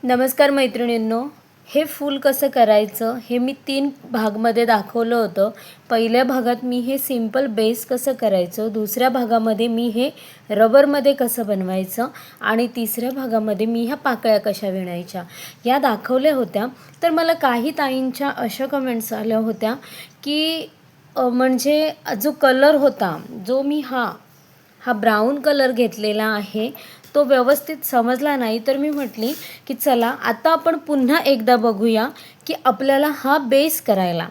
नमस्कार मैत्रिणींनो. हे फूल कसं करायचं हे मी 3 भागमध्ये दाखवलं होतं. पहिल्या भागात मी हे सिंपल बेस कसं करायचं, दुसऱ्या भागामध्ये मी हे रबरमध्ये कसं बनवायचं आणि तिसऱ्या भागामध्ये मी ह्या पाकळ्या कशा विणायच्या या दाखवल्या होत्या. तर मला काही ताईंच्या अशा कमेंट्स आल्या होत्या की म्हणजे जो कलर होता, जो मी हा ब्राऊन कलर घेतलेला आहे तो व्यवस्थित समजला नाही. तर मी म्हटली की चला आता आपण पुन्हा एकदा बघूया की आपल्याला हा बेस करायला,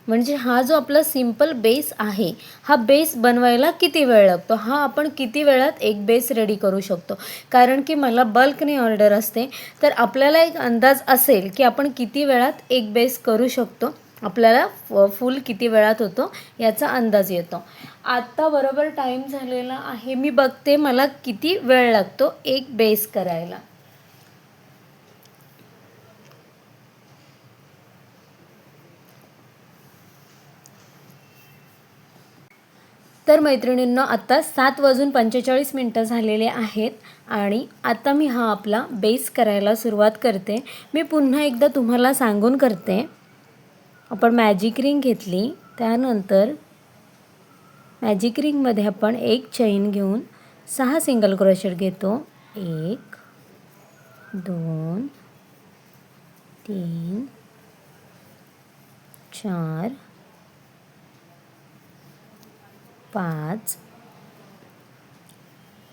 म्हणजे हा जो आपला सिंपल बेस आहे, हा बेस बनवायला किती वेळ लागतो, हा आपण किती वेळात एक बेस रेडी करू शकतो. कारण की मला बल्कने ऑर्डर असते, तर आपल्याला एक अंदाज असेल की आपण किती वेळात एक बेस करू शकतो, आपल्याला फूल किती वेळात होतो याचा अंदाज येतो. आत्ता बरोबर टाईम झालेला आहे, मी बघते मला किती वेळ लागतो एक बेस करायला. तर मैत्रिणींनो, आत्ता 7:45 झालेले आहेत आणि आता मी हा आपला बेस करायला सुरुवात करते. मी पुन्हा एकदा तुम्हाला सांगून करते. आपण मॅजिक रिंग घेतली, त्यानंतर मॅजिक रिंगमध्ये आपण एक चैन घेऊन 6 सिंगल क्रोशेट घेतो. 1 2 3 4 5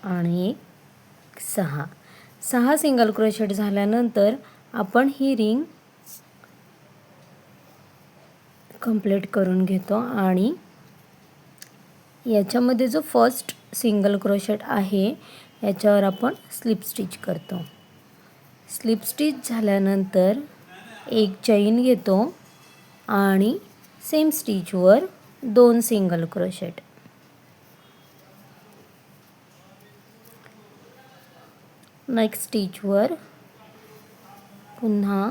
आणि 6 सिंगल क्रोशेट झाल्यानंतर आपण ही रिंग कंप्लीट करून घेतो आणि याच्यामध्ये जो फर्स्ट सिंगल क्रोशेट आहे याच्यावर आपण स्लिप स्टिच करतो. स्लिप स्टिच झाल्यानंतर एक चैन घेतो आणि सेम स्टिचवर 2 सिंगल क्रोशेट. नेक्स्ट स्टिचवर पुन्हा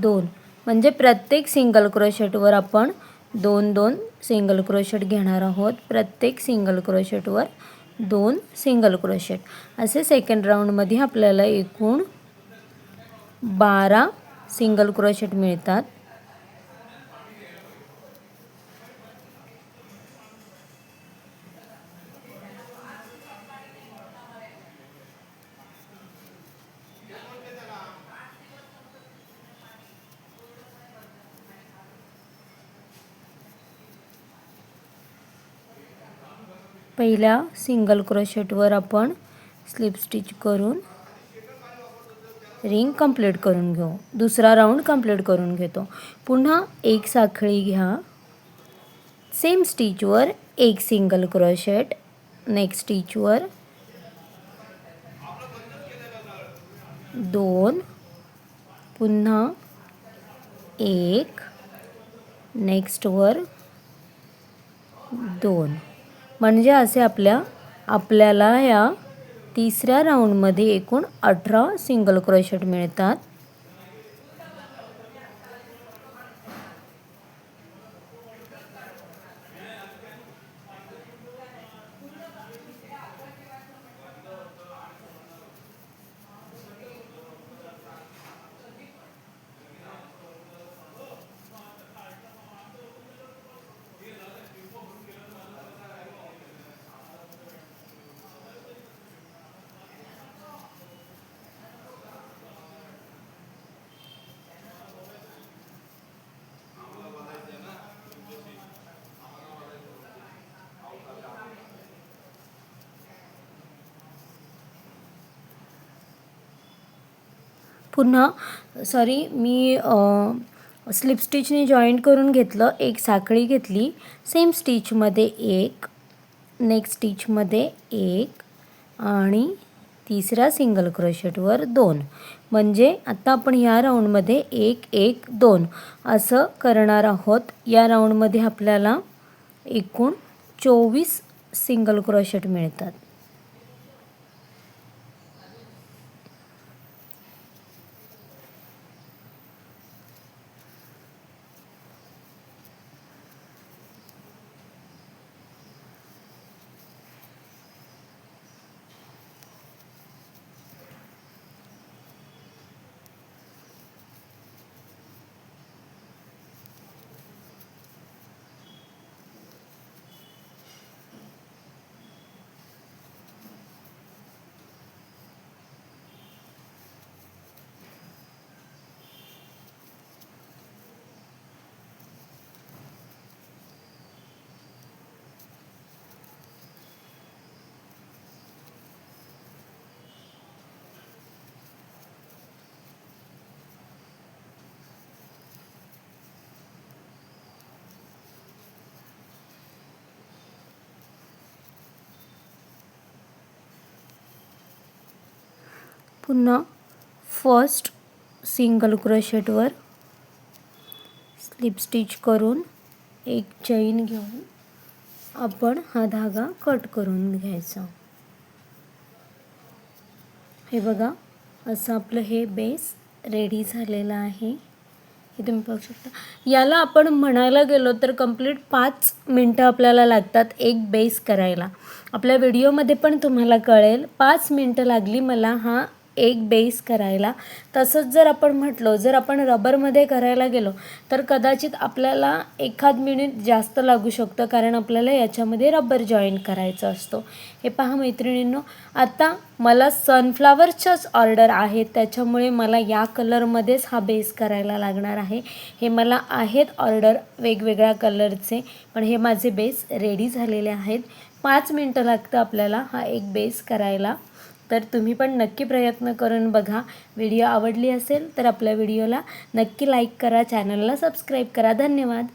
2, म्हणजे प्रत्येक सिंगल क्रोशेटवर आपण 2 सिंगल क्रोशेट घेणार आहोत. प्रत्येक सिंगल क्रोशेटवर 2 सिंगल क्रोशेट. असे सेकंड राऊंडमध्ये आपल्याला एकूण 12 सिंगल क्रोशेट मिळतात. पहिल्या सिंगल क्रोशेटवर आपण स्लिप स्टिच करून रिंग कंप्लीट करून घेऊ. दुसरा राऊंड कंप्लीट करून घेतो. पुन्हा एक साखळी घ्या. सेम स्टिचवर एक सिंगल क्रोशेट. नेक्स्ट स्टिचवर 2, पुन्हा 1, नेक्स्टवर 2. म्हणजे असे आपल्याला ह्या तिसऱ्या राऊंडमध्ये एकूण 18 सिंगल क्रोशेट मिळतात. पुन्हा मी स्लिप स्टिचने जॉईंट करून घेतलं. एक साखळी घेतली, सेम स्टिचमध्ये 1, नेक्स्ट स्टिचमध्ये 1 आणि तिसऱ्या सिंगल क्रोशेटवर 2. म्हणजे आता आपण या राऊंडमध्ये 1 1 2 असं करणार आहोत. या राऊंडमध्ये आपल्याला एकूण 24 सिंगल क्रोशेट मिळतात. पुन्हा फर्स्ट सिंगल क्रोशेटवर स्लिप स्टिच करून एक चैन घेऊन आपण हा धागा कट करून घ्यायचा. हे बघा, असं आपलं हे बेस रेडी झालेलं आहे. हे तुम्ही पाहू शकता. याला आपण म्हणायला गेलो तर कंप्लीट 5 मिनटं आपल्याला लागतात एक बेस करायला. आपल्या व्हिडिओमध्ये पण तुम्हाला कळेल 5 मिनटं लागली मला हा एक बेस करायला. तसंच जर आपण म्हटलो, जर आपण रबरमध्ये करायला गेलो तर कदाचित आपल्याला 1 मिनिट जास्त लागू शकतं, कारण आपल्याला याच्यामध्ये रबर जॉईन करायचं असतो. हे पहा मैत्रिणींनो, आता मला सनफ्लावरच्याच ऑर्डर आहेत, त्याच्यामुळे मला या कलरमध्येच हा बेस करायला लागणार आहे. हे मला आहेत ऑर्डर वेगवेगळ्या कलरचे, पण हे माझे बेस रेडी झालेले आहेत. 5 मिनटं लागतं आपल्याला हा एक बेस करायला. तर तुम्ही पण नक्की प्रयत्न करून बघा. व्हिडिओ आवडली असेल तर आपल्या व्हिडिओला नक्की लाईक करा, चॅनलला सबस्क्राईब करा. धन्यवाद.